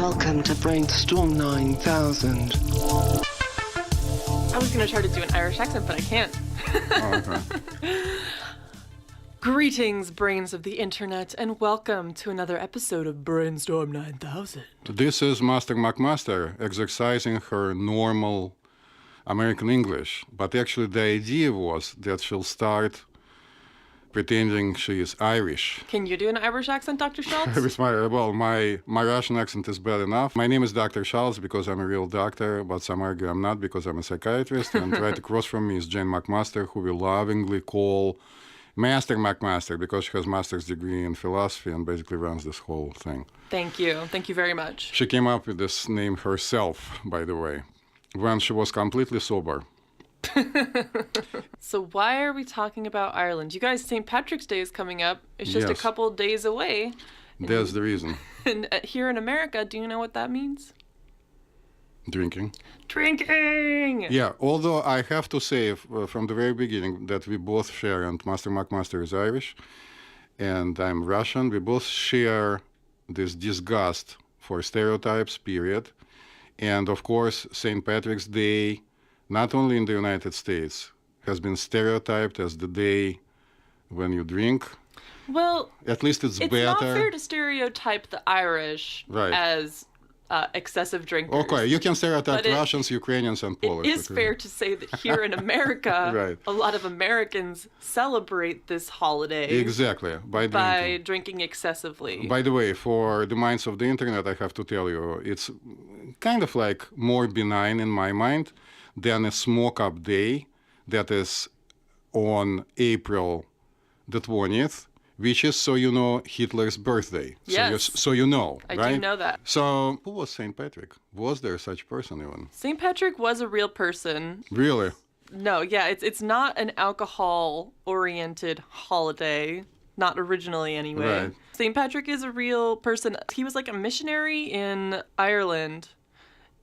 Welcome to Brainstorm9000. I was going to try to do an Irish accent, but I can't. Oh, okay. Greetings, brains of the internet, and welcome to another episode of Brainstorm9000. This is Master McMaster exercising her normal American English, but actually the idea was that she'll start pretending she is Irish. Can you do an Irish accent, Dr. Schultz? With my Russian accent is bad enough. My name is Dr. Schultz because I'm a real doctor, but some argue I'm not because I'm a psychiatrist. And right across from me is Jane McMaster, who we lovingly call Master McMaster because she has master's degree in philosophy and basically runs this whole thing. Thank you. Thank you very much. She came up with this name herself, by the way, when she was completely sober. So why are we talking about Ireland? You guys, St. Patrick's Day is coming up. It's just a couple days away. That's the reason. And here in America, do you know what that means? Drinking. Drinking! Yeah, although I have to say from the very beginning that we both share, and Master McMaster is Irish, and I'm Russian, we both share this disgust for stereotypes, period. And of course, St. Patrick's Day, not only in the United States, has been stereotyped as the day when you drink. Well, at least it's better. It's not fair to stereotype the Irish as excessive drinkers. Okay, you can stereotype Russians, Ukrainians, and Polish. It is fair to say that here in America, a lot of Americans celebrate this holiday. Exactly, by drinking excessively. By the way, for the minds of the internet, I have to tell you, it's kind of like more benign in my mind than a smoke-up day that is on April the 20th, which is, so you know, Hitler's birthday. Yes. So you know, I right? do know that. So who was St. Patrick? Was there such person even? St. Patrick was a real person. Really? No, yeah, it's not an alcohol-oriented holiday. Not originally, anyway. Right. St. Patrick is a real person. He was like a missionary in Ireland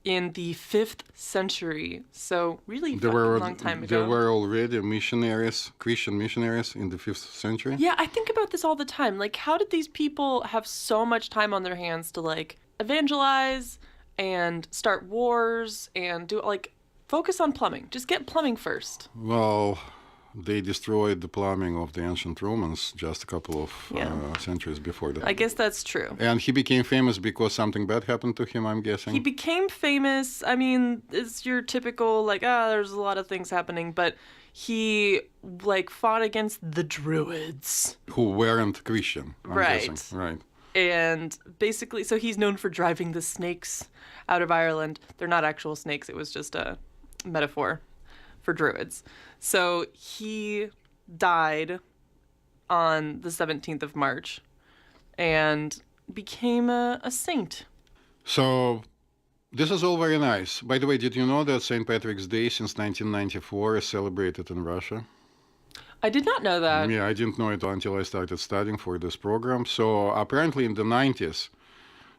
in the 5th century, so really long time ago. There were already missionaries, Christian missionaries in the 5th century? Yeah, I think about this all the time. Like, how did these people have so much time on their hands to, like, evangelize and start wars and do, like, focus on plumbing? Just get plumbing first. Well, they destroyed the plumbing of the ancient Romans just a couple of centuries before that. I guess that's true. And he became famous because something bad happened to him, I'm guessing. He became famous. I mean, it's your typical, like, there's a lot of things happening, but he, like, fought against the Druids. Who weren't Christian, I'm guessing. Right. And basically, so he's known for driving the snakes out of Ireland. They're not actual snakes. It was just a metaphor for Druids. So he died on the 17th of March and became a saint. So this is all very nice. By the way, did you know that St. Patrick's Day since 1994 is celebrated in Russia? I did not know that. Yeah, I didn't know it until I started studying for this program. So apparently in the 90s,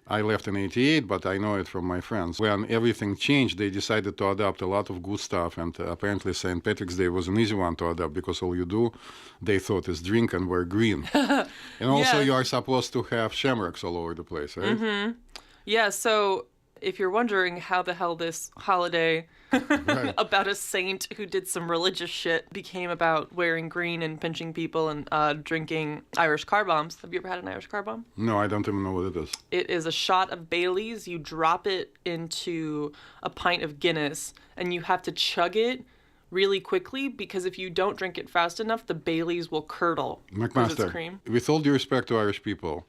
I left in 88, but I know it from my friends. When everything changed, they decided to adopt a lot of good stuff, and apparently St. Patrick's Day was an easy one to adopt because all you do, they thought, is drink and wear green. And also you are supposed to have shamrocks all over the place, right? Mm-hmm. Yeah, so if you're wondering how the hell this holiday about a saint who did some religious shit became about wearing green and pinching people and drinking Irish car bombs. Have you ever had an Irish car bomb? No, I don't even know what it is. It is a shot of Bailey's. You drop it into a pint of Guinness and you have to chug it really quickly because if you don't drink it fast enough, the Bailey's will curdle. McMaster, cream. With all due respect to Irish people,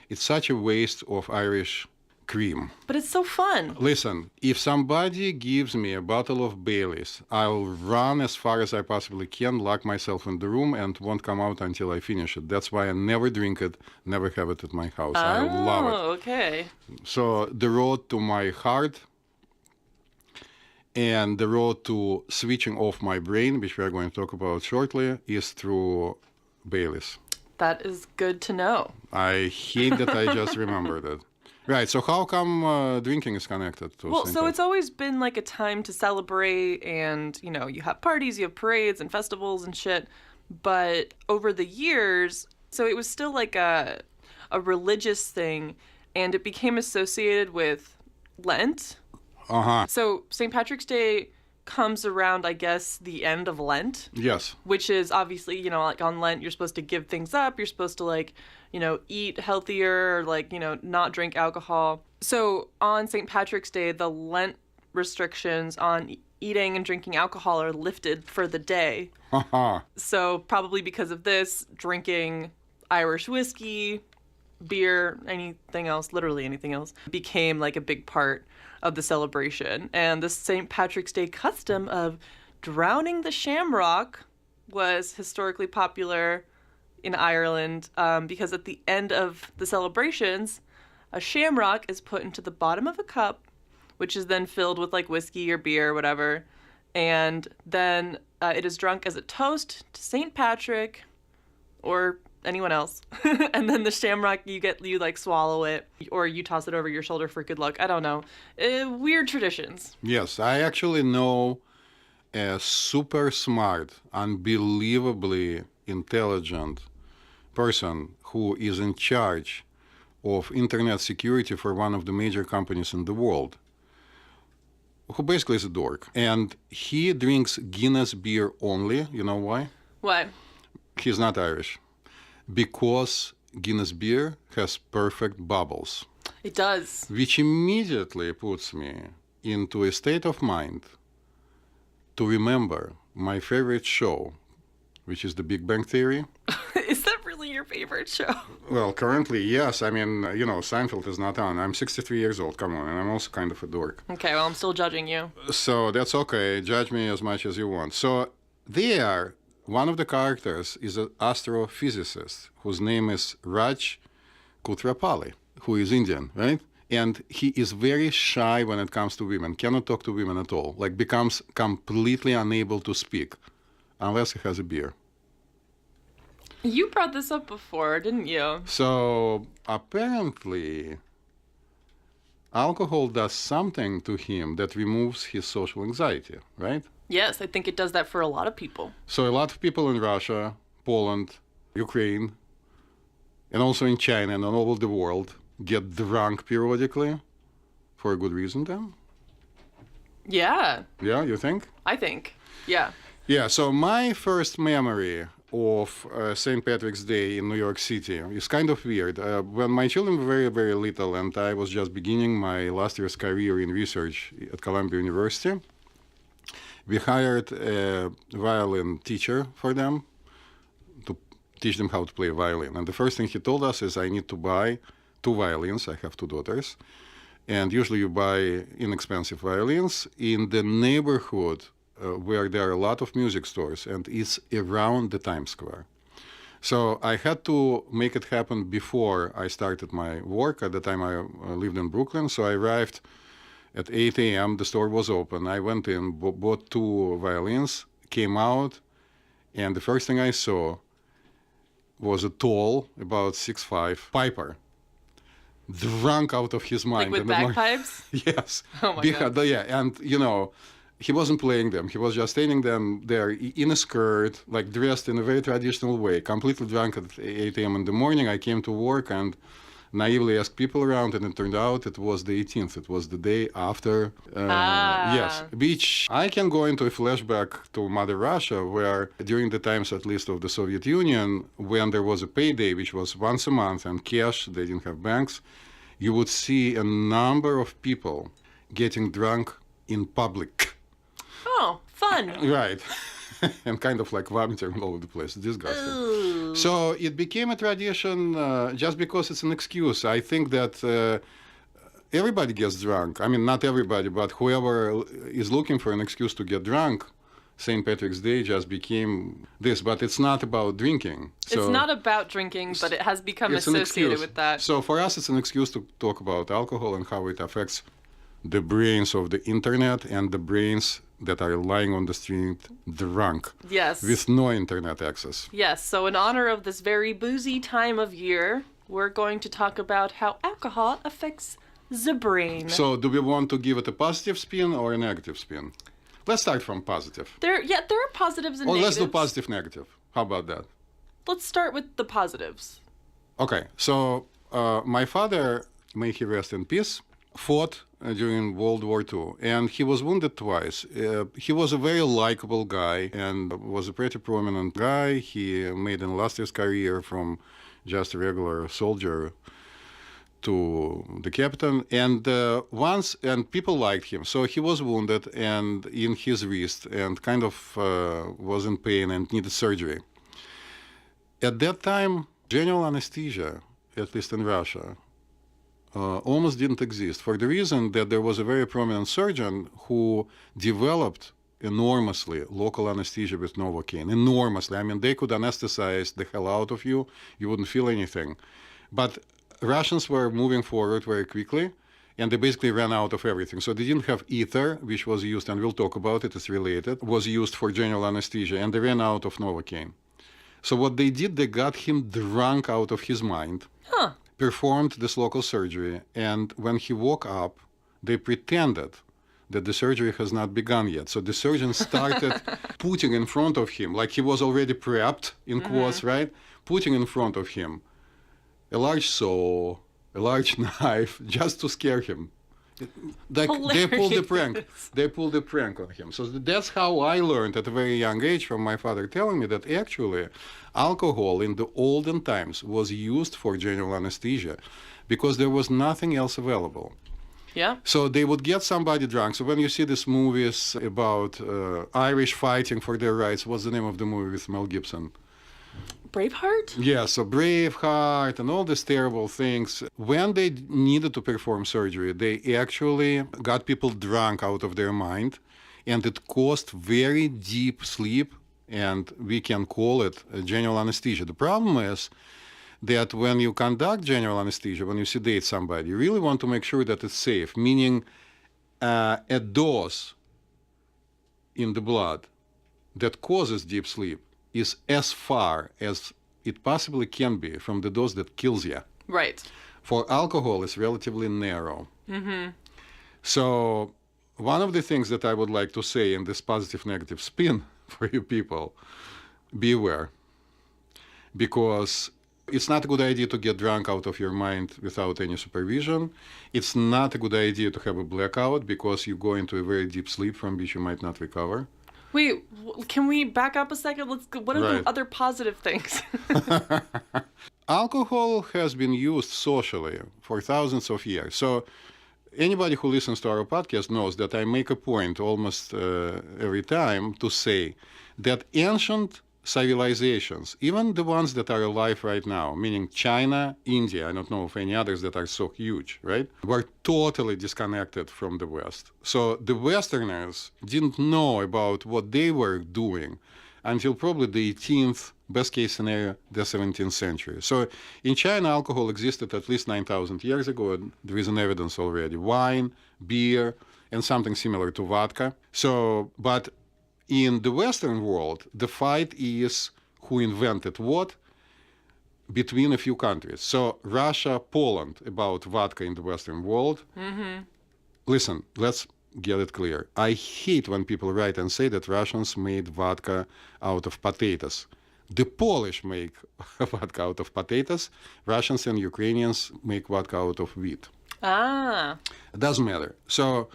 it's such a waste of Irish cream. But it's so fun. Listen, if somebody gives me a bottle of Baileys, I'll run as far as I possibly can, lock myself in the room, and won't come out until I finish it. That's why I never drink it, never have it at my house. I love it. Oh, okay. So the road to my heart and the road to switching off my brain, which we are going to talk about shortly, is through Baileys. That is good to know. I hate that I just remembered it. Right, so how come drinking is connected to Well, St. so it's always been like a time to celebrate and, you know, you have parties, you have parades and festivals and shit. But over the years, so it was still like a religious thing. and it became associated with Lent. Uh-huh. So St. Patrick's Day comes around, I guess, the end of Lent. Yes. Which is obviously, like on Lent, you're supposed to give things up. You're supposed to eat healthier, or not drink alcohol. So on St. Patrick's Day, the Lent restrictions on eating and drinking alcohol are lifted for the day. Uh-huh. So probably because of this, drinking Irish whiskey, beer, anything else, literally anything else, became a big part of the celebration. And the St. Patrick's Day custom of drowning the shamrock was historically popular in Ireland because at the end of the celebrations, a shamrock is put into the bottom of a cup, which is then filled with whiskey or beer or whatever. And then it is drunk as a toast to St. Patrick or anyone else. And then the shamrock, you swallow it or you toss it over your shoulder for good luck. I don't know. Weird traditions. Yes, I actually know a super smart, unbelievably intelligent person who is in charge of internet security for one of the major companies in the world, who basically is a dork. And he drinks Guinness beer only. You know why? Why? He's not Irish. Because Guinness beer has perfect bubbles. It does. Which immediately puts me into a state of mind to remember my favorite show, which is The Big Bang Theory. Is that really your favorite show? Well, currently, yes. I mean, Seinfeld is not on. I'm 63 years old, come on, and I'm also kind of a dork. Okay, well, I'm still judging you. So that's okay. Judge me as much as you want. So there, one of the characters is an astrophysicist whose name is Raj Kutrapali, who is Indian, right? And he is very shy when it comes to women, cannot talk to women at all, becomes completely unable to speak unless he has a beer. You brought this up before, didn't you? So apparently, alcohol does something to him that removes his social anxiety, right? Yes, I think it does that for a lot of people. So a lot of people in Russia, Poland, Ukraine, and also in China and all over the world get drunk periodically for a good reason then? Yeah. Yeah, you think? I think. Yeah. Yeah, so my first memory of St. Patrick's Day in New York City is kind of weird. When my children were very, very little and I was just beginning my last year's career in research at Columbia University, we hired a violin teacher for them to teach them how to play violin. And the first thing he told us is, I need to buy 2 violins. I have 2 daughters. And usually you buy inexpensive violins in the neighborhood where there are a lot of music stores, and it's around the Times Square. So I had to make it happen before I started my work. At the time I lived in Brooklyn, so I arrived at 8 a.m. The store was open. I went in, bought 2 violins, came out, and the first thing I saw was a tall, about 6'5", piper, drunk out of his mind. With bagpipes? Yes. Oh my God. Yeah, and he wasn't playing them. He was just standing there in a skirt, dressed in a very traditional way, completely drunk at 8 a.m. in the morning. I came to work and naively asked people around, and it turned out it was the 18th. It was the day after. Yes, which I can go into a flashback to Mother Russia, where during the times, at least, of the Soviet Union, when there was a payday, which was once a month, and cash, they didn't have banks, you would see a number of people getting drunk in public. Oh, fun. Right. And kind of vomiting all over the place. Disgusting. Ooh. So it became a tradition just because it's an excuse. I think that everybody gets drunk. I mean, not everybody, but whoever is looking for an excuse to get drunk, St. Patrick's Day just became this. But it's not about drinking. It's not about drinking, but it has become associated with that. So for us, it's an excuse to talk about alcohol and how it affects the brains of the internet and the brains that are lying on the street drunk. Yes. With no internet access. Yes. So in honor of this very boozy time of year, we're going to talk about how alcohol affects the brain. So do we want to give it a positive spin or a negative spin? Let's start from positive. There are positives and negatives. Let's do positive, negative. How about that? Let's start with the positives. Okay. So my father may he rest in peace, fought during World War II, and he was wounded twice. He was a very likable guy and was a pretty prominent guy. He made an illustrious career from just a regular soldier to the captain, and people liked him. So he was wounded and in his wrist and kind of was in pain and needed surgery. At that time, general anesthesia, at least in Russia, almost didn't exist, for the reason that there was a very prominent surgeon who developed enormously local anesthesia with Novocaine. Enormously. I mean, they could anesthetize the hell out of you. You wouldn't feel anything. But Russians were moving forward very quickly, and they basically ran out of everything. So they didn't have ether, which was used, and we'll talk about it, it's related, was used for general anesthesia, and they ran out of Novocaine. So what they did, they got him drunk out of his mind, performed this local surgery, and when he woke up, they pretended that the surgery has not begun yet. So the surgeon started putting in front of him, like he was already prepped, in quotes, right? Putting in front of him a large saw, a large knife, just to scare him. Like they pulled the prank. They pulled the prank on him. So that's how I learned at a very young age from my father telling me that actually alcohol in the olden times was used for general anesthesia because there was nothing else available. Yeah. So they would get somebody drunk. So when you see these movies about Irish fighting for their rights, what's the name of the movie with Mel Gibson? Braveheart? Yeah, so Braveheart and all these terrible things. When they needed to perform surgery, they actually got people drunk out of their mind, and it caused very deep sleep, and we can call it general anesthesia. The problem is that when you conduct general anesthesia, when you sedate somebody, you really want to make sure that it's safe, meaning a dose in the blood that causes deep sleep is as far as it possibly can be from the dose that kills you. Right. For alcohol, it's relatively narrow. So one of the things that I would like to say in this positive-negative spin for you people, beware. Because it's not a good idea to get drunk out of your mind without any supervision. It's not a good idea to have a blackout because you go into a very deep sleep from which you might not recover. Wait, can we back up a second? What are the other positive things? Alcohol has been used socially for thousands of years. So anybody who listens to our podcast knows that I make a point almost every time to say that ancient civilizations, even the ones that are alive right now, meaning China, India, I don't know of any others that are so huge, right, were totally disconnected from the West. So the Westerners didn't know about what they were doing until probably the 18th, best case scenario, the 17th century. So in China, alcohol existed at least 9,000 years ago, and there is an evidence already. Wine, beer, and something similar to vodka. So, but in the Western world, the fight is who invented what between a few countries. So Russia, Poland, about vodka in the Western world. Listen, let's get it clear. I hate when people write and say that Russians made vodka out of potatoes. The Polish make vodka out of potatoes. Russians and Ukrainians make vodka out of wheat. It doesn't matter. So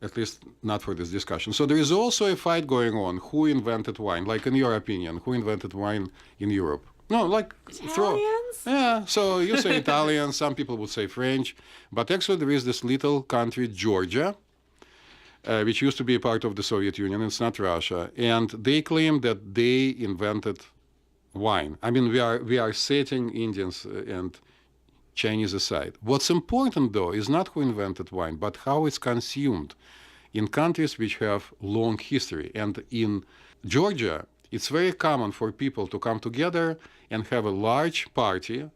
at least not for this discussion. So there is also a fight going on. Who invented wine? Like, in your opinion, who invented wine in Europe? No, like... Italians? Yeah, so you say Italians, some people would say French. But actually there is this little country, Georgia, which used to be a part of the Soviet Union. It's not Russia. And they claim that they invented wine. I mean, we are setting Indians and Chinese aside. What's important, though, is not who invented wine, but how it's consumed in countries which have long history. And in Georgia, it's very common for people to come together and have a large party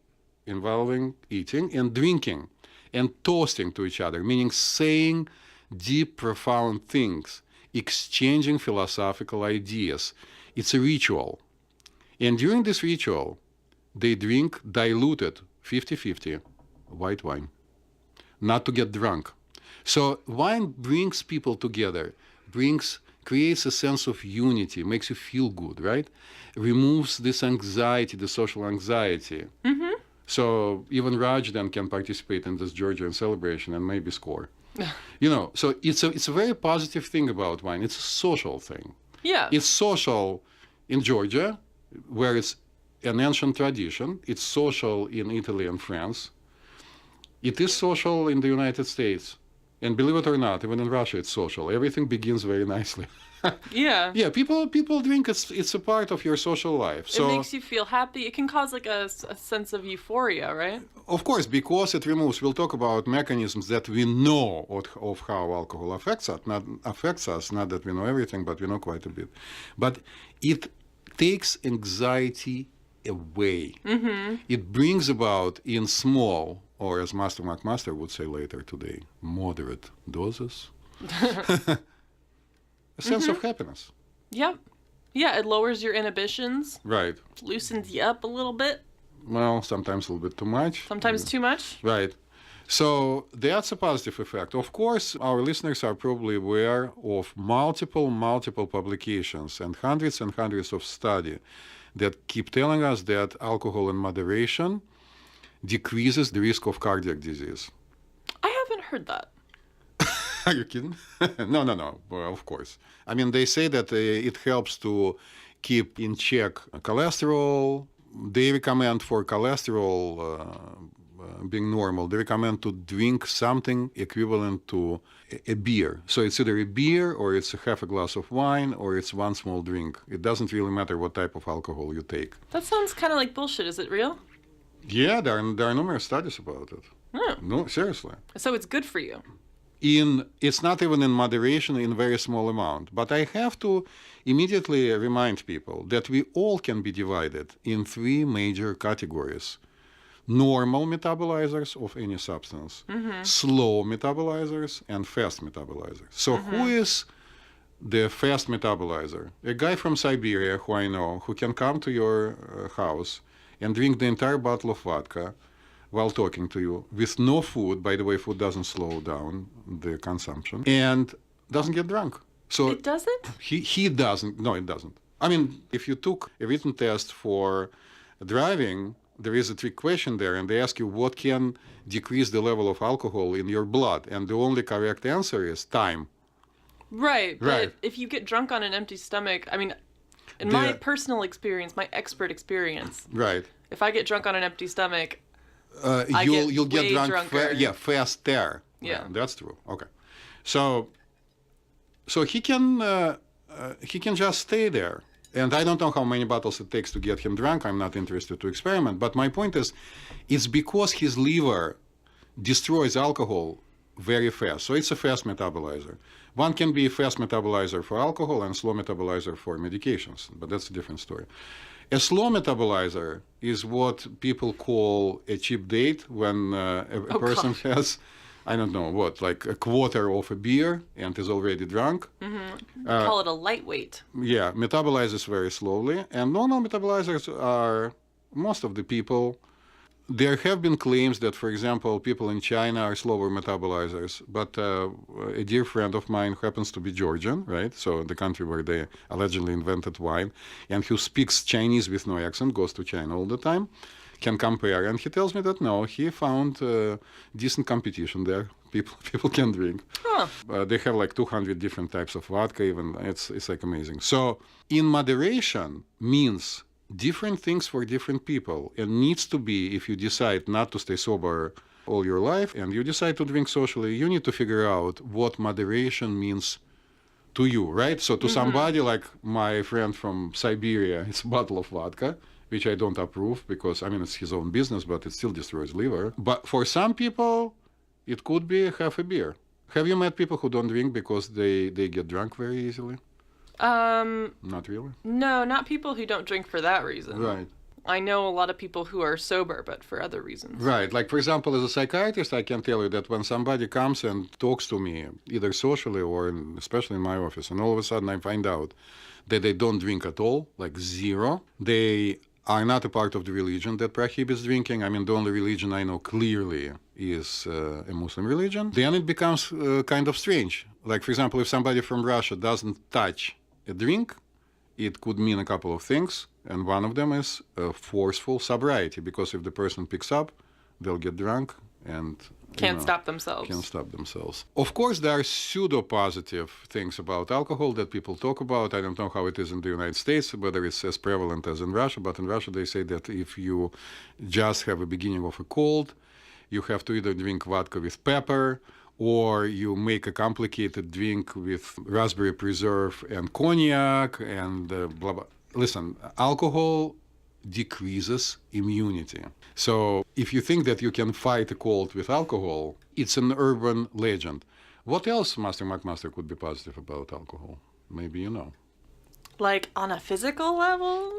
involving eating and drinking and toasting to each other, meaning saying deep, profound things, exchanging philosophical ideas. It's a ritual. And during this ritual, they drink diluted 50-50 white wine, not to get drunk. So wine brings people together, creates a sense of unity, makes you feel good, right? Removes this anxiety, the social anxiety. So even Raj then can participate in this Georgian celebration and maybe score. So it's a very positive thing about wine. It's a social thing. Yeah. It's social in Georgia, where it's an ancient tradition. It's social in Italy and France. It is social in the United States. And believe it or not, even in Russia, it's social. Everything begins very nicely. Yeah. Yeah, people drink. It's a part of your social life. So it makes you feel happy. It can cause like a sense of euphoria, right? of course, because it removes. We'll talk about mechanisms that we know of how alcohol affects us. Not that we know everything, but we know quite a bit. But it takes anxiety away. It brings about in small, or as Master McMaster would say later today, moderate doses, a sense of happiness. Yep. Yeah, it lowers your inhibitions, Right. loosens you up a little bit, Well, sometimes a little bit too much. sometimes too much. Right. So that's a positive effect. Of course, our listeners are probably aware of multiple publications and hundreds of studies that keep telling us that alcohol in moderation decreases the risk of cardiac disease. I haven't heard that. Are you kidding? No. Well, of course. I mean, they say that it helps to keep in check cholesterol. They recommend for cholesterol being normal, they recommend to drink something equivalent to a beer. So it's either a beer or it's a half a glass of wine or it's one small drink. It doesn't really matter what type of alcohol you take. That sounds kind of like bullshit. Is it real? Yeah, there are numerous studies about it. Oh. No, seriously. So it's good for you. It's not even in moderation, in very small amount. But I have to immediately remind people that we all can be divided in three major categories. Normal metabolizers of any substance, slow metabolizers, and fast metabolizers. So who is the fast metabolizer? A guy from Siberia who I know, who can come to your house and drink the entire bottle of vodka while talking to you with no food. By the way, food doesn't slow down the consumption, and doesn't get drunk. So It doesn't? he doesn't. No, it doesn't. I mean, if you took a written test for driving, there is a trick question there, and they ask you what can decrease the level of alcohol in your blood, and the only correct answer is time. Right. But Right. if you get drunk on an empty stomach, I mean, in my personal experience, my expert experience, Right. if I get drunk on an empty stomach, You'll get way drunk. drunker. Faster. Yeah. That's true. Okay. So he can just stay there. And I don't know how many bottles it takes to get him drunk. I'm not interested to experiment. But my point is, it's because his liver destroys alcohol very fast. So it's a fast metabolizer. One can be a fast metabolizer for alcohol and slow metabolizer for medications, but that's a different story. A slow metabolizer is what people call a cheap date, when a person has, I don't know what, like a quarter of a beer and is already drunk. call it a lightweight. Yeah, metabolizes very slowly. And normal metabolizers are most of the people. There have been claims that, for example, people in China are slower metabolizers. But a dear friend of mine who happens to be Georgian, right? So the country where they allegedly invented wine, and who speaks Chinese with no accent, goes to China all the time, can compare. And he tells me that no, he found decent competition there. People can drink. Huh. They have like 200 different types of vodka even. It's like amazing. So in moderation means different things for different people, and needs to be, if you decide not to stay sober all your life and you decide to drink socially, you need to figure out what moderation means to you, right? So to somebody like my friend from Siberia, it's a bottle of vodka, which I don't approve because, I mean, it's his own business, but it still destroys liver. But for some people, it could be half a beer. Have you met people who don't drink because they get drunk very easily? Not really? No, not people who don't drink for that reason. Right. I know a lot of people who are sober, but for other reasons. Right. Like, for example, as a psychiatrist, I can tell you that when somebody comes and talks to me, either socially or especially in my office, and all of a sudden I find out that they don't drink at all, like zero, they are not a part of the religion that prohibits drinking. I mean, the only religion I know clearly is a Muslim religion. Then it becomes kind of strange. Like, for example, if somebody from Russia doesn't touch a drink, it could mean a couple of things, and one of them is forceful sobriety, because if the person picks up, they'll get drunk and Can't stop themselves. Can't stop themselves. Of course, there are pseudo-positive things about alcohol that people talk about. I don't know how it is in the United States, whether it's as prevalent as in Russia, but in Russia they say that if you just have a beginning of a cold, you have to either drink vodka with pepper, or you make a complicated drink with raspberry preserve and cognac and blah, blah. Listen, alcohol decreases immunity. So if you think that you can fight a cold with alcohol, it's an urban legend. What else, Master McMaster, could be positive about alcohol? Maybe you know. Like on a physical level?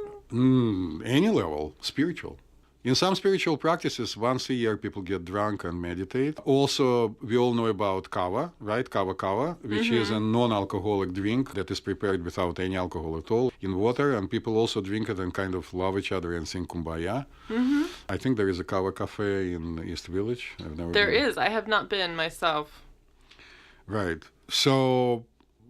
Any level, spiritual. In some spiritual practices, once a year people get drunk and meditate. Also, we all know about kava, right? Kava, which is a non-alcoholic drink that is prepared without any alcohol at all in water. And people also drink it and kind of love each other and sing kumbaya. I think there is a kava cafe in East Village. I've never There been. is. I have not been myself. Right. So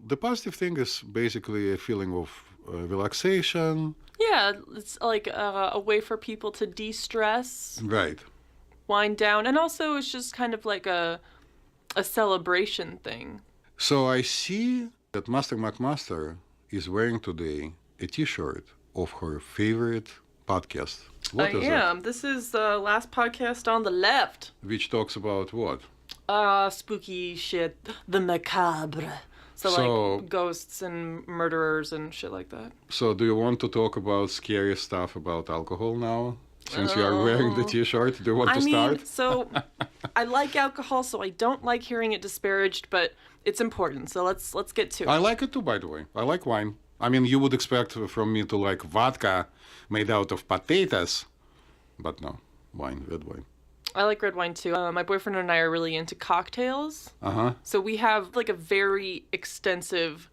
the positive thing is basically a feeling of relaxation. Yeah, it's like a way for people to de-stress, Right. wind down, and also it's just kind of like a celebration thing. So I see that Master McMaster is wearing today a T-shirt of her favorite podcast. What is I am. This is the last podcast on the left. it? Which talks about what? Spooky shit, the macabre. So like ghosts and murderers and shit like that. So do you want to talk about scary stuff about alcohol now? Since you are wearing the T-shirt, do you want to start? So I like alcohol, so I don't like hearing it disparaged, but it's important. So let's get to it. I like it too, by the way. I like wine. I mean, you would expect from me to like vodka made out of potatoes, but no, wine, red wine. I like red wine too. My boyfriend and I are really into cocktails. So we have like a very extensive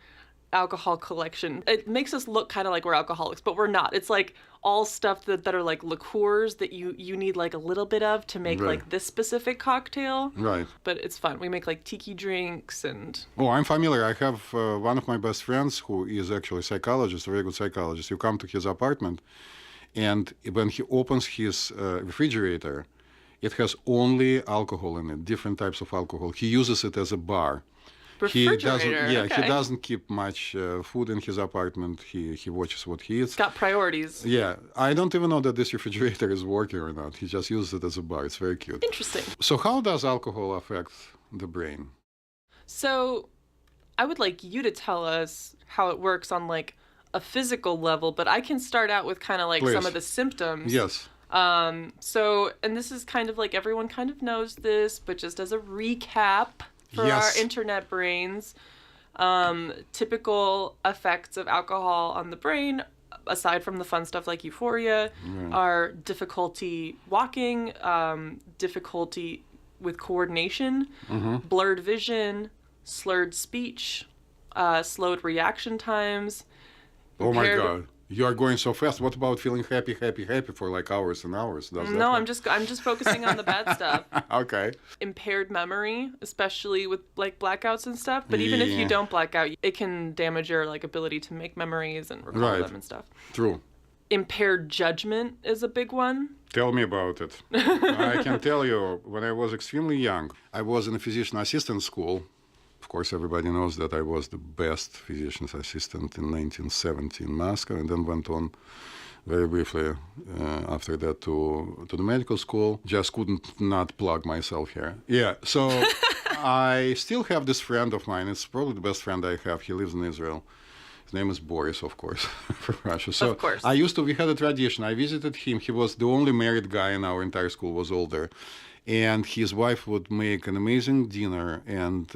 alcohol collection. It makes us look kind of like we're alcoholics, but we're not. It's like all stuff that are like liqueurs that you need like a little bit of to make like this specific cocktail. Right. But it's fun. We make like tiki drinks and... Oh, I'm familiar. I have one of my best friends who is actually a psychologist, a very good psychologist. You come to his apartment, and when he opens his refrigerator, it has only alcohol in it, different types of alcohol. He uses it as a bar. Refrigerator. He doesn't keep much food in his apartment. He watches what he eats. Got priorities. Yeah, I don't even know that this refrigerator is working or not. He just uses it as a bar. It's very cute. Interesting. So how does alcohol affect the brain? So I would like you to tell us how it works on like a physical level, but I can start out with kind of like some of the symptoms. Yes. So, and this is kind of like everyone kind of knows this, but just as a recap for our internet brains, typical effects of alcohol on the brain, aside from the fun stuff like euphoria, are difficulty walking, difficulty with coordination, blurred vision, slurred speech, slowed reaction times. Oh my God. You are going so fast. What about feeling happy for like hours and hours? No, I'm just focusing on the bad stuff. Okay. Impaired memory, especially with like blackouts and stuff. But even if you don't black out, it can damage your like ability to make memories and recall them and stuff. True. Impaired judgment is a big one. Tell me about it. I can tell you, when I was extremely young, I was in a physician assistant school. Of course, everybody knows that I was the best physician's assistant in 1970 in Moscow, and then went on very briefly after that to the medical school. Just couldn't not plug myself here. Yeah, so I still have this friend of mine. It's probably the best friend I have. He lives in Israel. His name is Boris, of course, from Russia. So of course. we had a tradition. I visited him. He was the only married guy in our entire school, was older. And his wife would make an amazing dinner, and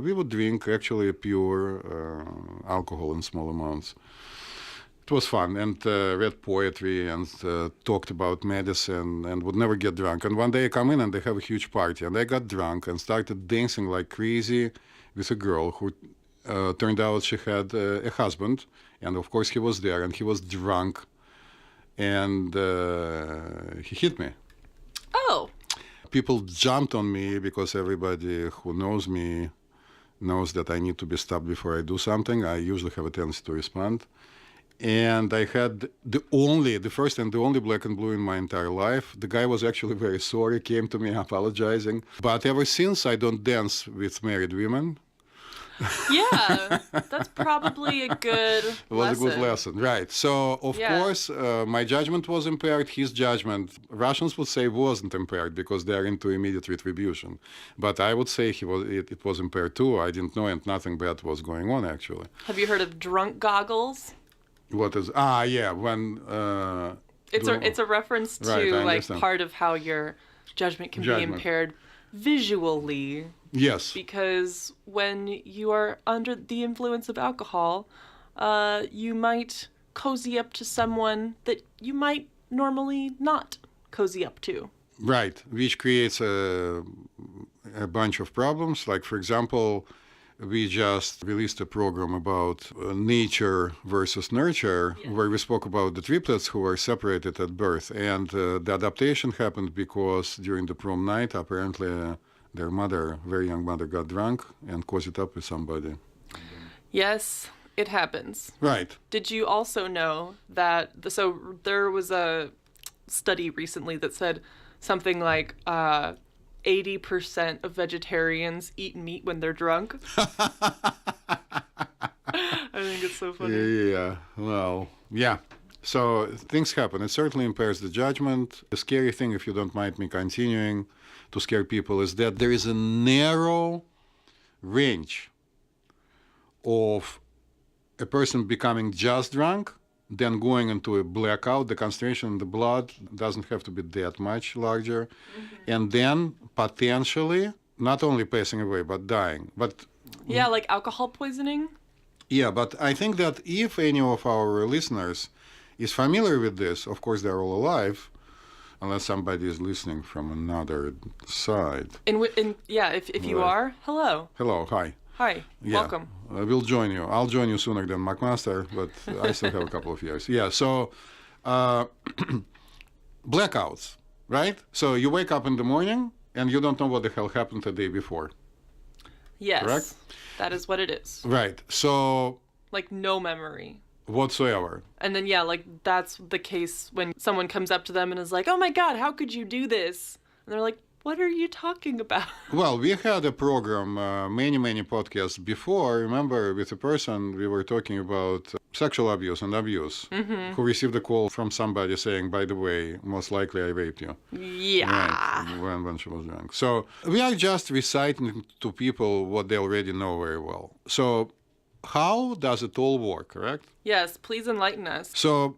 we would drink actually pure alcohol in small amounts. It was fun, and read poetry and talked about medicine, and would never get drunk. And one day I come in and they have a huge party, and I got drunk and started dancing like crazy with a girl who turned out she had a husband, and of course he was there, and he was drunk, and he hit me. Oh. People jumped on me because everybody who knows me knows that I need to be stopped before I do something. I usually have a tendency to respond. And I had the first and the only black and blue in my entire life. The guy was actually very sorry, came to me apologizing. But ever since, I don't dance with married women. Yeah, that's probably a good It was a good lesson, right. So, of course, my judgment was impaired. His judgment, Russians would say, wasn't impaired because they're into immediate retribution. But I would say it was impaired too. I didn't know, and nothing bad was going on, actually. Have you heard of drunk goggles? What is... yeah, when... It's a reference to, like, understand. part of how your judgment can be impaired visually. Yes. Because when you are under the influence of alcohol, you might cozy up to someone that you might normally not cozy up to. Right, which creates a bunch of problems. Like, for example, we just released a program about nature versus nurture, where we spoke about the triplets who were separated at birth. And the adaptation happened because during the prom night, apparently their mother, very young mother, got drunk and cozied up with somebody. Yes, it happens. Right. Did you also know that, so there was a study recently that said something like 80% of vegetarians eat meat when they're drunk? I think it's so funny. Yeah, well, yeah. So things happen. It certainly impairs the judgment. The scary thing, if you don't mind me continuing to scare people, is that there is a narrow range of a person becoming just drunk, then going into a blackout. The concentration in the blood doesn't have to be that much larger. And then potentially not only passing away, but dying. But yeah, like alcohol poisoning? Yeah, but I think that if any of our listeners is familiar with this, of course they're all alive, unless somebody is listening from another side. If you are, hello. Hello, hi. Hi, welcome. We'll join you. I'll join you sooner than McMaster, but I still have a couple of years. Yeah, so blackouts, right? So you wake up in the morning and you don't know what the hell happened the day before. Yes. Correct? That is what it is. Right. So... like no memory. Whatsoever. And then, like that's the case when someone comes up to them and is like, oh my God, how could you do this? And they're like, what are you talking about? Well, we had a program, many podcasts before. Remember, with a person, we were talking about sexual abuse and abuse, who received a call from somebody saying, by the way, most likely I raped you. Yeah. Right, when she was drunk. So we are just reciting to people what they already know very well. So how does it all work, correct? Yes, please enlighten us. So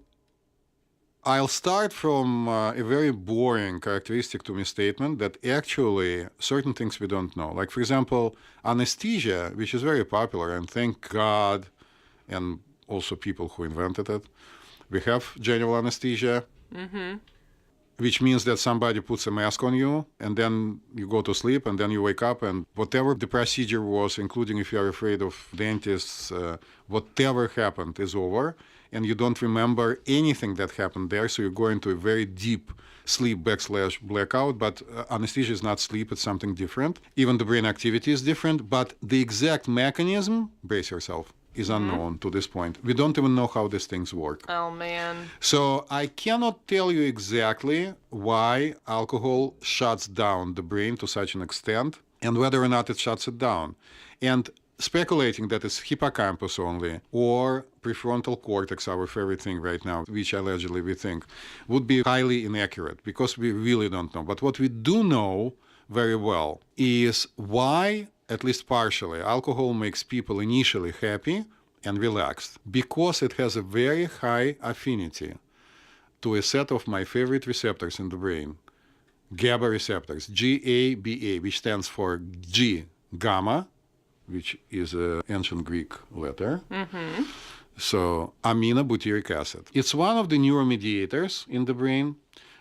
I'll start from a very boring characteristic to me statement that actually certain things we don't know. Like, for example, anesthesia, which is very popular, and thank God, and also people who invented it. We have general anesthesia, which means that somebody puts a mask on you, and then you go to sleep, and then you wake up, and whatever the procedure was, including if you're afraid of dentists, whatever happened is over. And you don't remember anything that happened there, so you go into a very deep sleep / blackout, but anesthesia is not sleep, it's something different. Even the brain activity is different, but the exact mechanism, brace yourself, is unknown to this point. We don't even know how these things work. Oh, man. So I cannot tell you exactly why alcohol shuts down the brain to such an extent, and whether or not it shuts it down. And speculating that it's hippocampus only or prefrontal cortex, our favorite thing right now, which allegedly we think, would be highly inaccurate because we really don't know. But what we do know very well is why, at least partially, alcohol makes people initially happy and relaxed, because it has a very high affinity to a set of my favorite receptors in the brain, GABA receptors, GABA, which stands for G, gamma, which is an ancient Greek letter. So aminobutyric acid. It's one of the neuromediators in the brain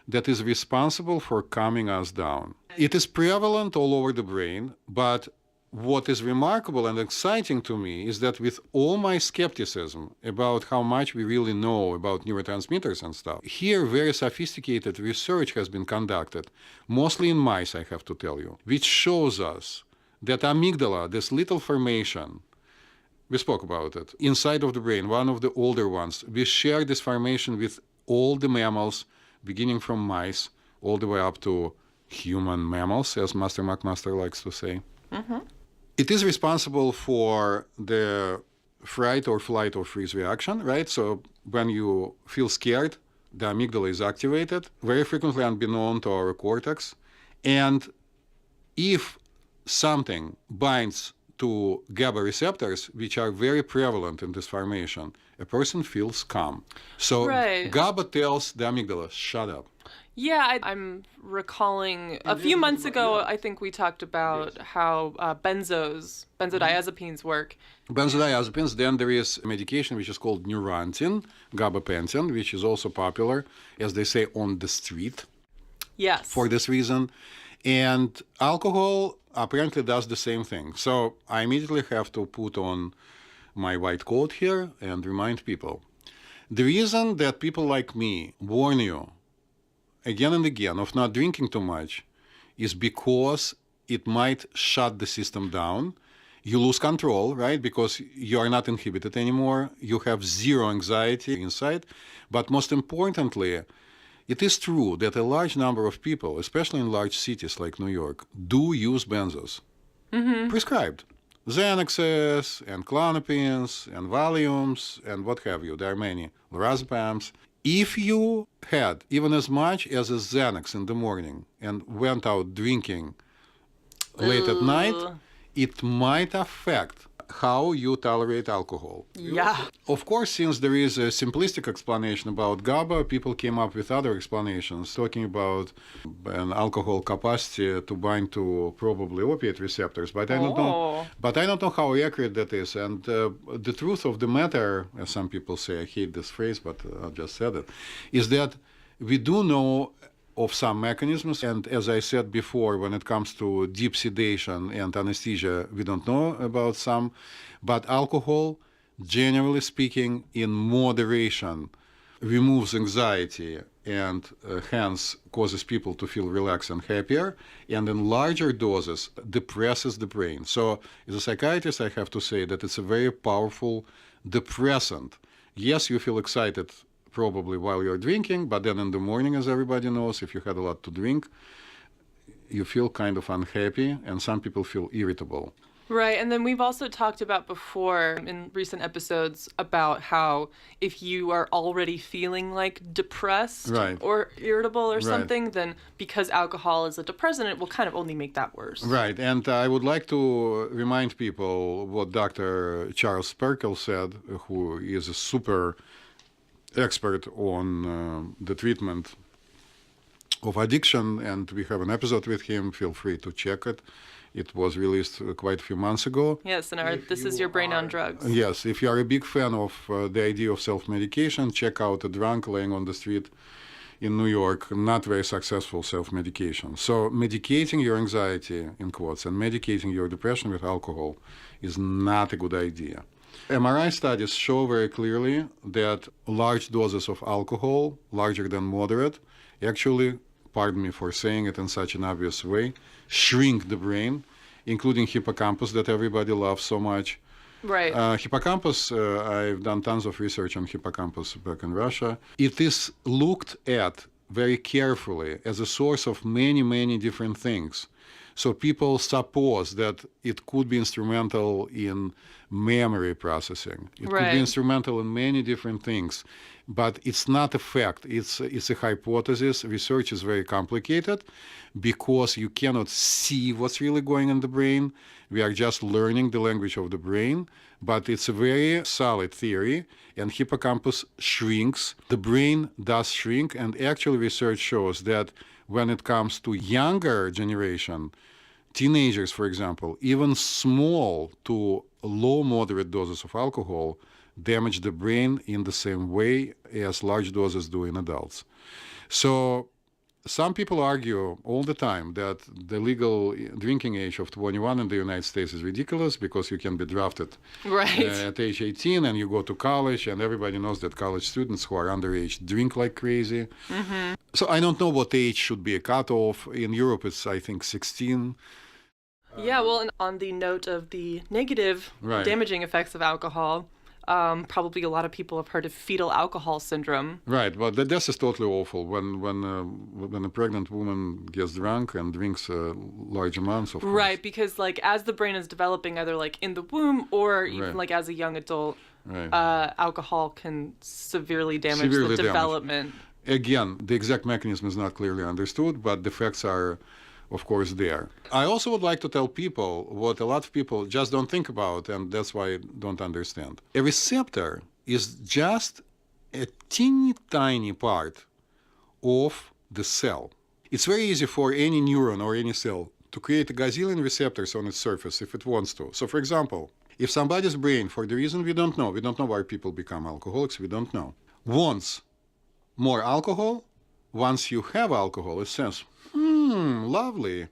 that is responsible for calming us down. It is prevalent all over the brain, but what is remarkable and exciting to me is that with all my skepticism about how much we really know about neurotransmitters and stuff, here very sophisticated research has been conducted, mostly in mice, I have to tell you, which shows us that amygdala, this little formation, We spoke about it. Inside of the brain, one of the older ones, we share this formation with all the mammals, beginning from mice all the way up to human mammals, as Master McMaster likes to say. Mm-hmm. It is responsible for the fright or flight or freeze reaction, right? So when you feel scared, the amygdala is activated, very frequently unbeknown to our cortex. And if something binds to GABA receptors, which are very prevalent in this formation, a person feels calm. So GABA tells the amygdala, shut up. Yeah, I'm recalling a few months ago, I think we talked about how benzodiazepines work. Benzodiazepines, then there is a medication which is called Neurontin, gabapentin, which is also popular, as they say, on the street. Yes. For this reason. And alcohol apparently does the same thing. So I immediately have to put on my white coat here and remind people. The reason that people like me warn you again and again of not drinking too much is because it might shut the system down. You lose control, right? Because you are not inhibited anymore. You have zero anxiety inside. But most importantly, it is true that a large number of people, especially in large cities like New York, do use benzos. Mm-hmm. Prescribed. Xanaxes and Klonopins and Valiums and what have you. There are many. Lorazepams. If you had even as much as a Xanax in the morning and went out drinking late at night, it might affect how you tolerate alcohol. Yeah. Of course, since there is a simplistic explanation about GABA, people came up with other explanations, talking about an alcohol capacity to bind to probably opiate receptors. But I don't know. But I don't know how accurate that is. And the truth of the matter, as some people say, I hate this phrase, but I just said it, is that we do know of some mechanisms, and as I said before, when it comes to deep sedation and anesthesia, we don't know about some, but alcohol, generally speaking, in moderation, removes anxiety and hence causes people to feel relaxed and happier, and in larger doses depresses the brain. So as a psychiatrist, I have to say that it's a very powerful depressant. Yes, you feel excited probably while you're drinking, but then in the morning, as everybody knows, if you had a lot to drink, you feel kind of unhappy, and some people feel irritable. Right, and then we've also talked about before in recent episodes about how if you are already feeling like depressed or irritable or something, then because alcohol is a depressant, it will kind of only make that worse. Right, and I would like to remind people what Dr. Charles Perkel said, who is a super expert on the treatment of addiction, and we have an episode with him. Feel free to check it. It was released quite a few months ago. Yes, and this is your brain on drugs. Yes, if you are a big fan of the idea of self-medication, check out A Drunk Laying on the Street in New York. Not very successful self-medication. So medicating your anxiety, in quotes, and medicating your depression with alcohol is not a good idea. MRI studies show very clearly that large doses of alcohol, larger than moderate, actually, pardon me for saying it in such an obvious way, shrink the brain, including hippocampus that everybody loves so much. Right. Hippocampus, I've done tons of research on hippocampus back in Russia. It is looked at very carefully as a source of many, many different things. So people suppose that it could be instrumental in memory processing. It could be instrumental in many different things, but it's not a fact. It's a hypothesis. Research is very complicated because you cannot see what's really going in the brain. We are just learning the language of the brain, but it's a very solid theory, and hippocampus shrinks. The brain does shrink, and actually research shows that when it comes to younger generation, teenagers, for example, even small to low moderate doses of alcohol damage the brain in the same way as large doses do in adults. So some people argue all the time that the legal drinking age of 21 in the United States is ridiculous because you can be drafted at age 18 and you go to college, and everybody knows that college students who are underage drink like crazy. Mm-hmm. So I don't know what age should be a cutoff. In Europe, it's, I think, 16. Yeah, well, and on the note of the negative Right. damaging effects of alcohol, probably a lot of people have heard of fetal alcohol syndrome. Right, but this is totally awful when a pregnant woman gets drunk and drinks large amounts of. Right, because like as the brain is developing, either like in the womb or even Right. like as a young adult, Right. alcohol can severely damage Severely the damage. development. Again, the exact mechanism is not clearly understood, but the facts are, of course, there. I also would like to tell people what a lot of people just don't think about, and that's why I don't understand. A receptor is just a teeny tiny part of the cell. It's very easy for any neuron or any cell to create a gazillion receptors on its surface if it wants to. So, for example, if somebody's brain, for the reason we don't know why people become alcoholics, we don't know, wants more alcohol, once you have alcohol, it says, lovely.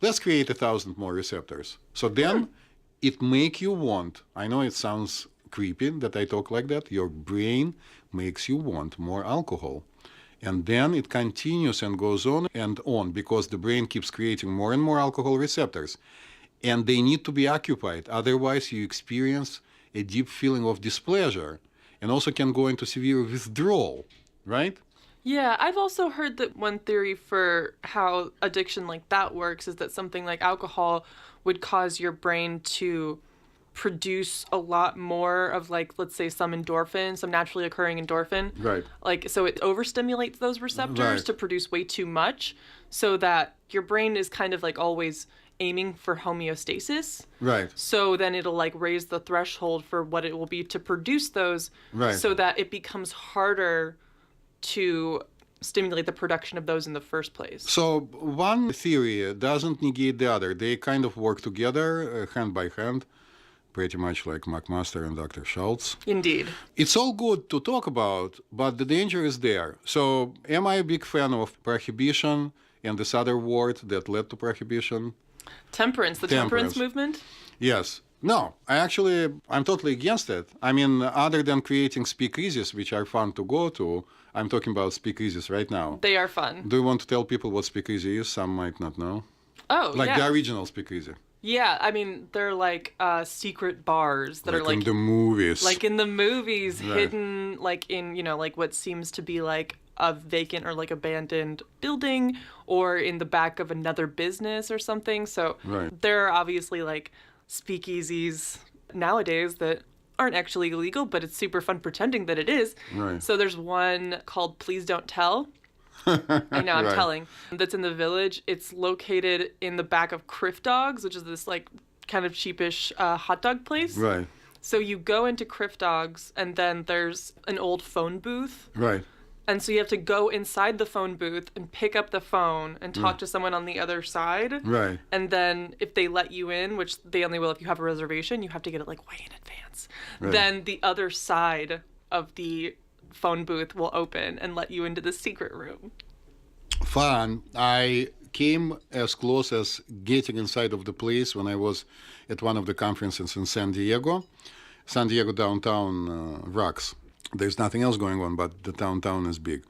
Let's create 1,000 more receptors. So then it make you want, I know it sounds creepy that I talk like that, your brain makes you want more alcohol. And then it continues and goes on and on because the brain keeps creating more and more alcohol receptors. And they need to be occupied. Otherwise, you experience a deep feeling of displeasure and also can go into severe withdrawal, right? Yeah, I've also heard that one theory for how addiction like that works is that something like alcohol would cause your brain to produce a lot more of like, let's say, some endorphin, some naturally occurring endorphin. Right. Like, so it overstimulates those receptors Right. to produce way too much so that your brain is kind of like always aiming for homeostasis. Right. So then it'll like raise the threshold for what it will be to produce those Right. so that it becomes harder to stimulate the production of those in the first place. So one theory doesn't negate the other. They kind of work together, hand by hand, pretty much like McMaster and Dr. Schultz. Indeed. It's all good to talk about, but the danger is there. So am I a big fan of prohibition and this other word that led to prohibition? Temperance, the temperance movement? Yes. No, I'm totally against it. I mean, other than creating speakeasies, which are fun to go to, I'm talking about speakeasies right now. They are fun. Do you want to tell people what speakeasy is? Some might not know. Oh, Like yeah. the original speakeasy. Yeah, I mean, they're like secret bars that are in the movies. like in the movies, Right. hidden like in, like what seems to be like a vacant or like abandoned building or in the back of another business or something. So Right. there are obviously like speakeasies nowadays that aren't actually illegal, but it's super fun pretending that it is. Right. So there's one called Please Don't Tell. I know, I'm Right. telling. That's in the Village. It's located in the back of Criff Dogs, which is this like kind of cheapish hot dog place. Right. So you go into Criff Dogs, and then there's an old phone booth. Right. And so you have to go inside the phone booth and pick up the phone and talk to someone on the other side. Right. And then if they let you in, which they only will if you have a reservation, you have to get it like way in advance. Right. Then the other side of the phone booth will open and let you into the secret room. Fun. I came as close as getting inside of the place when I was at one of the conferences in San Diego. San Diego downtown rocks. There's nothing else going on, but the downtown is big.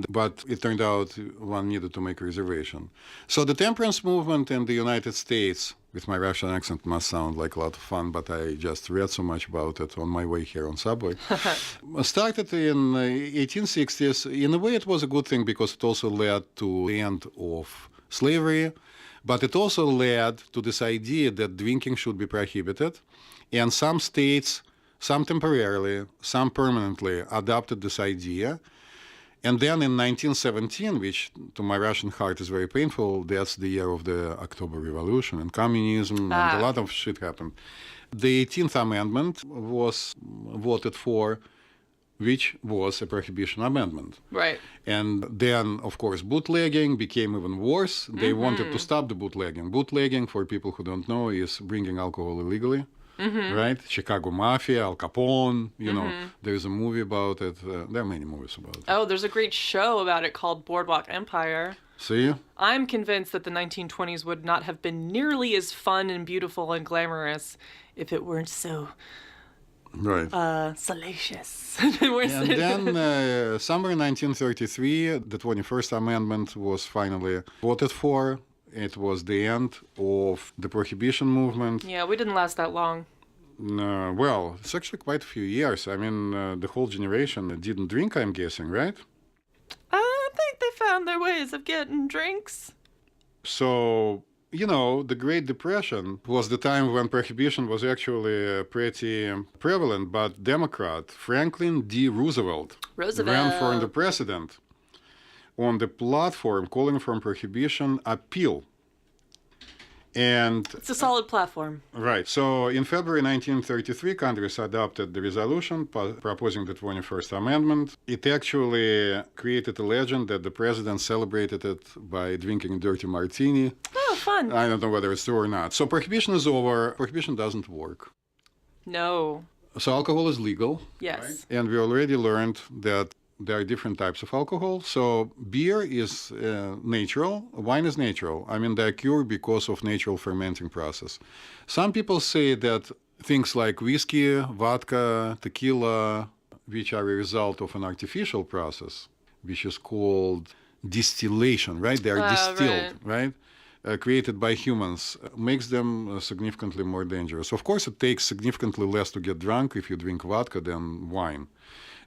But it turned out one needed to make a reservation. So the temperance movement in the United States, with my Russian accent, must sound like a lot of fun, but I just read so much about it on my way here on subway. Started in 1860s. In a way, it was a good thing because it also led to the end of slavery, but it also led to this idea that drinking should be prohibited. And some states, some temporarily, some permanently, adopted this idea. And then in 1917, which to my Russian heart is very painful, that's the year of the October Revolution and communism, and a lot of shit happened. The 18th Amendment was voted for, which was a prohibition amendment. Right. And then, of course, bootlegging became even worse. They wanted to stop the bootlegging. Bootlegging, for people who don't know, is bringing alcohol illegally. Right? Chicago Mafia, Al Capone, there's a movie about it. There are many movies about it. Oh, there's a great show about it called Boardwalk Empire. See? I'm convinced that the 1920s would not have been nearly as fun and beautiful and glamorous if it weren't so Right. salacious. And then, somewhere in 1933, the 21st Amendment was finally voted for, it was the end of the prohibition movement. Yeah, we didn't last that long. Well, it's actually quite a few years. I mean, the whole generation didn't drink, I'm guessing, right? I think they found their ways of getting drinks. So, the Great Depression was the time when prohibition was actually pretty prevalent, but Democrat Franklin D. Roosevelt ran for the president on the platform calling for prohibition appeal. And it's a solid platform. Right. So in February 1933, Congress adopted the resolution proposing the 21st Amendment. It actually created a legend that the president celebrated it by drinking dirty martini. Oh, fun. I don't know whether it's true or not. So prohibition is over. Prohibition doesn't work. No. So alcohol is legal. Yes. Right? And we already learned that there are different types of alcohol. So beer is natural, wine is natural. I mean, they're cured because of natural fermenting process. Some people say that things like whiskey, vodka, tequila, which are a result of an artificial process, which is called distillation, right? They are distilled, right? Created by humans, makes them significantly more dangerous. Of course, it takes significantly less to get drunk if you drink vodka than wine.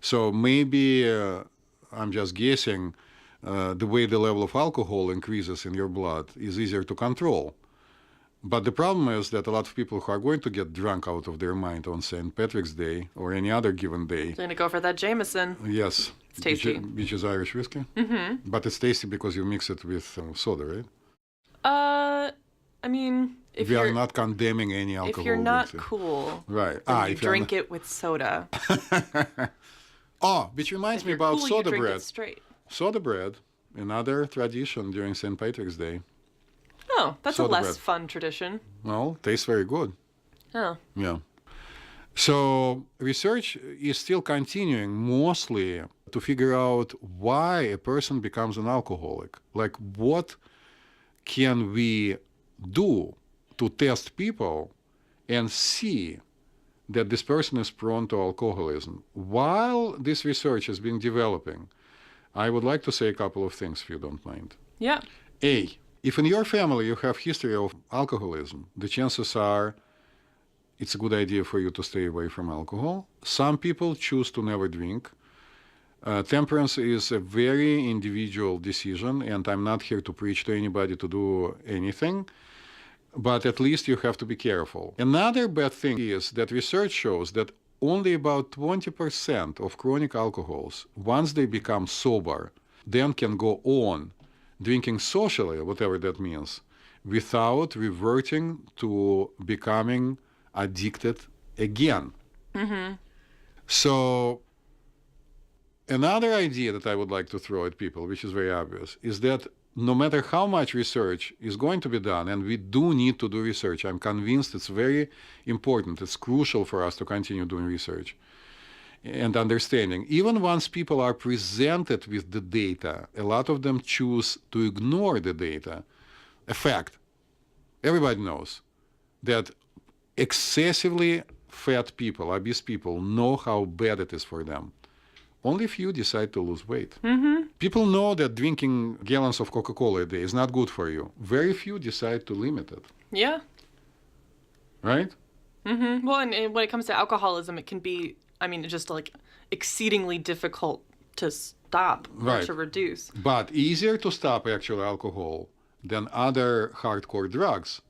So maybe, I'm just guessing, the way the level of alcohol increases in your blood is easier to control. But the problem is that a lot of people who are going to get drunk out of their mind on St. Patrick's Day or any other given day. They're going to go for that Jameson. Yes. It's tasty. Which is Irish whiskey. Mm-hmm. But it's tasty because you mix it with soda, right? I mean, we are not condemning any alcohol. If you're not drinking. Cool, right? You drink it with soda. Oh, which reminds me about cool, soda you drink bread. It straight. Soda bread, another tradition during St. Patrick's Day. Oh, that's soda a less bread. fun tradition. Well, tastes very good. Oh. Yeah. So research is still continuing mostly to figure out why a person becomes an alcoholic. Like, what can we do to test people and see that this person is prone to alcoholism? While this research has been developing, I would like to say a couple of things, if you don't mind. Yeah. A, if in your family you have history of alcoholism, the chances are it's a good idea for you to stay away from alcohol. Some people choose to never drink. Temperance is a very individual decision, and I'm not here to preach to anybody to do anything, but at least you have to be careful. Another bad thing is that research shows that only about 20% of chronic alcohols, once they become sober, then can go on drinking socially, whatever that means, without reverting to becoming addicted again. Mm-hmm. So another idea that I would like to throw at people, which is very obvious, is that no matter how much research is going to be done, and we do need to do research, I'm convinced it's very important, it's crucial for us to continue doing research and understanding. Even once people are presented with the data, a lot of them choose to ignore the data. A fact, everybody knows that excessively fat people, obese people, know how bad it is for them. Only few decide to lose weight. Mm-hmm. People know that drinking gallons of Coca-Cola a day is not good for you. Very few decide to limit it. Yeah. Right? Mm-hmm. Well, and when it comes to alcoholism, it can be, just like exceedingly difficult to stop or to reduce. But easier to stop actual alcohol than other hardcore drugs.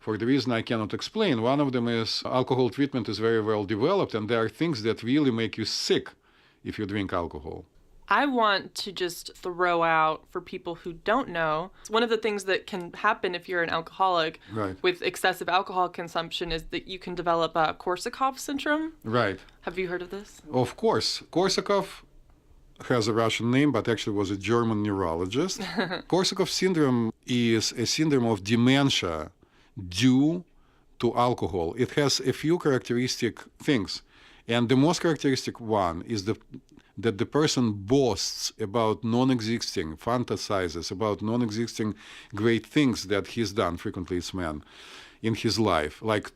For the reason I cannot explain. One of them is alcohol treatment is very well developed, and there are things that really make you sick if you drink alcohol. I want to just throw out for people who don't know, one of the things that can happen if you're an alcoholic with excessive alcohol consumption is that you can develop a Korsakoff syndrome. Right. Have you heard of this? Of course. Korsakoff has a Russian name, but actually was a German neurologist. Korsakoff syndrome is a syndrome of dementia due to alcohol. It has a few characteristic things. And the most characteristic one is that the person boasts about non-existing, fantasizes about non-existing great things that he's done, frequently it's men, in his life. Like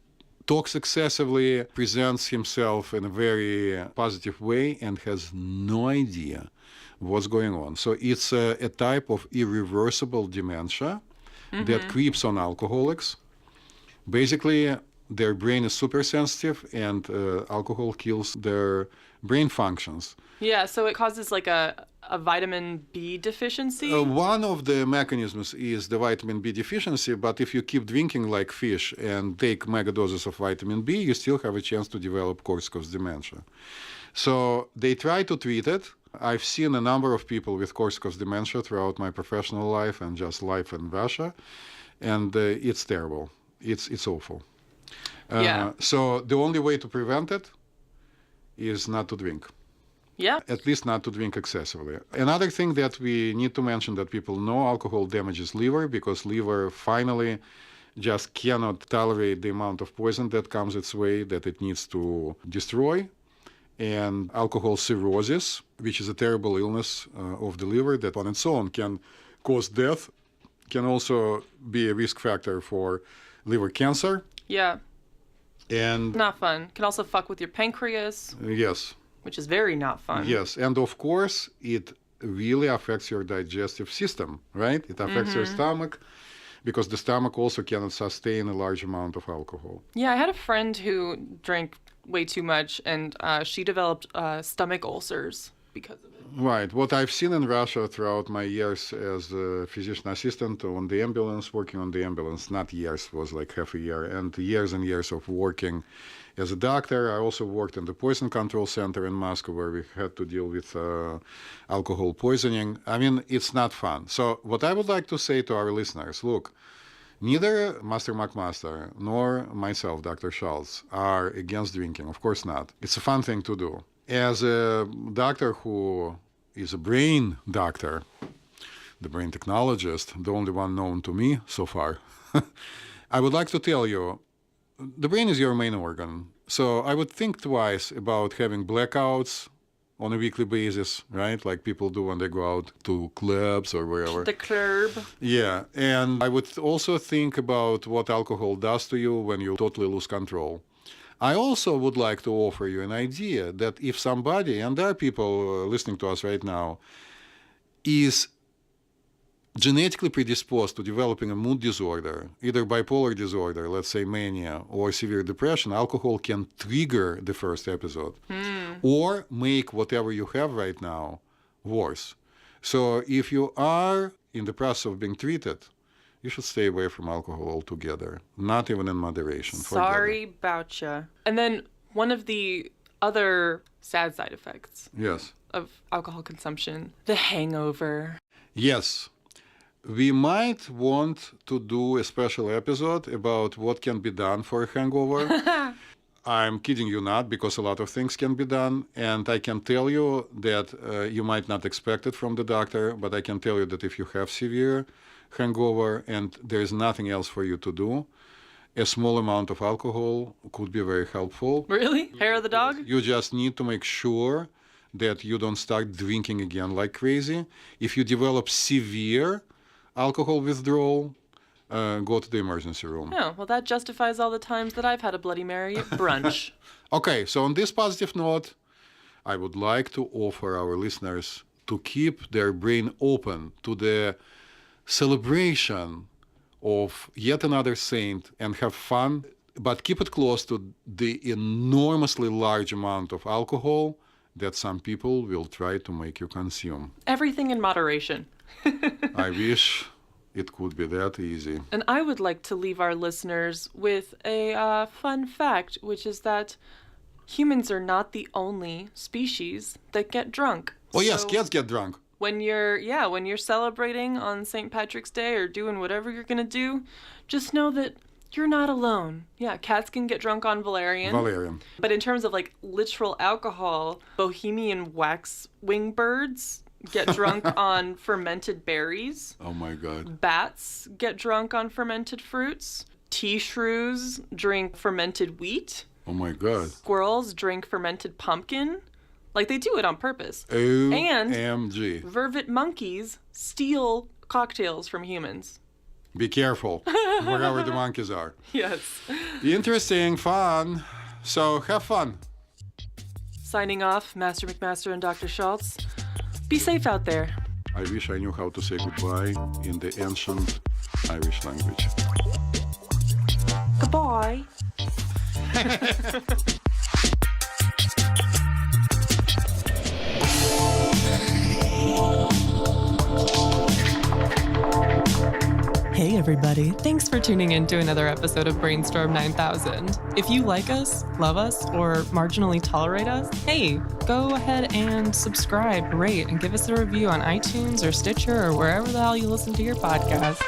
talks excessively, presents himself in a very positive way, and has no idea what's going on. So it's a type of irreversible dementia that creeps on alcoholics. Basically, their brain is super sensitive, and alcohol kills their brain functions. Yeah, so it causes like a vitamin B deficiency. One of the mechanisms is the vitamin B deficiency, but if you keep drinking like fish and take mega doses of vitamin B, you still have a chance to develop Korsakoff's dementia. So they try to treat it. I've seen a number of people with Korsakoff's dementia throughout my professional life and just life in Russia, and it's terrible. It's awful. Yeah. So the only way to prevent it is not to drink. Yeah. At least not to drink excessively. Another thing that we need to mention that people know, alcohol damages liver, because liver finally just cannot tolerate the amount of poison that comes its way that it needs to destroy. And alcohol cirrhosis, which is a terrible illness of the liver that on its own can cause death, can also be a risk factor for liver cancer. Yeah. And Not fun. Can also fuck with your pancreas, yes. which is very not fun. Yes, and of course, it really affects your digestive system, right? It affects your stomach, because the stomach also cannot sustain a large amount of alcohol. Yeah, I had a friend who drank way too much, and she developed stomach ulcers because of it. Right. What I've seen in Russia throughout my years as a physician assistant on the ambulance, working on the ambulance, not years, was like half a year, and years of working as a doctor. I also worked in the poison control center in Moscow, where we had to deal with alcohol poisoning. I mean, it's not fun. So what I would like to say to our listeners, look, neither Master McMaster nor myself, Dr. Schultz, are against drinking. Of course not. It's a fun thing to do. As a doctor who is a brain doctor, the brain technologist, the only one known to me so far, I would like to tell you, the brain is your main organ. So I would think twice about having blackouts on a weekly basis, right? Like people do when they go out to clubs or wherever. The club. Yeah, and I would also think about what alcohol does to you when you totally lose control. I also would like to offer you an idea that if somebody, and there are people listening to us right now, is genetically predisposed to developing a mood disorder, either bipolar disorder, let's say mania, or severe depression, alcohol can trigger the first episode or make whatever you have right now worse. So if you are in the process of being treated, you should stay away from alcohol altogether, not even in moderation. Sorry about ya. And then one of the other sad side effects of alcohol consumption, the hangover. Yes. We might want to do a special episode about what can be done for a hangover. I'm kidding you not, because a lot of things can be done. And I can tell you that you might not expect it from the doctor, but I can tell you that if you have severe hangover and there is nothing else for you to do, a small amount of alcohol could be very helpful. Really? Hair of the dog? You just need to make sure that you don't start drinking again like crazy. If you develop severe alcohol withdrawal, go to the emergency room. Oh, well, that justifies all the times that I've had a Bloody Mary at brunch. Okay, so on this positive note, I would like to offer our listeners to keep their brain open to the celebration of yet another saint and have fun, but keep it close to the enormously large amount of alcohol that some people will try to make you consume. Everything in moderation. I wish it could be that easy. And I would like to leave our listeners with a fun fact, which is that humans are not the only species that get drunk. Oh yes, cats get drunk. When you're celebrating on St. Patrick's Day or doing whatever you're gonna do, just know that you're not alone. Yeah, cats can get drunk on valerian. But in terms of like literal alcohol, Bohemian waxwing birds get drunk on fermented berries. Oh my God. Bats get drunk on fermented fruits. Tea shrews drink fermented wheat. Oh my God. Squirrels drink fermented pumpkin. Like, they do it on purpose. OMG. And vervet monkeys steal cocktails from humans. Be careful, wherever the monkeys are. Yes. Interesting, fun. So have fun. Signing off, Master McMaster and Dr. Schultz. Be safe out there. I wish I knew how to say goodbye in the ancient Irish language. Goodbye. Hey everybody, thanks for tuning in to another episode of Brainstorm 9000. If you like us, love us, or marginally tolerate us, hey, go ahead and subscribe, rate, and give us a review on iTunes or Stitcher or wherever the hell you listen to your podcasts.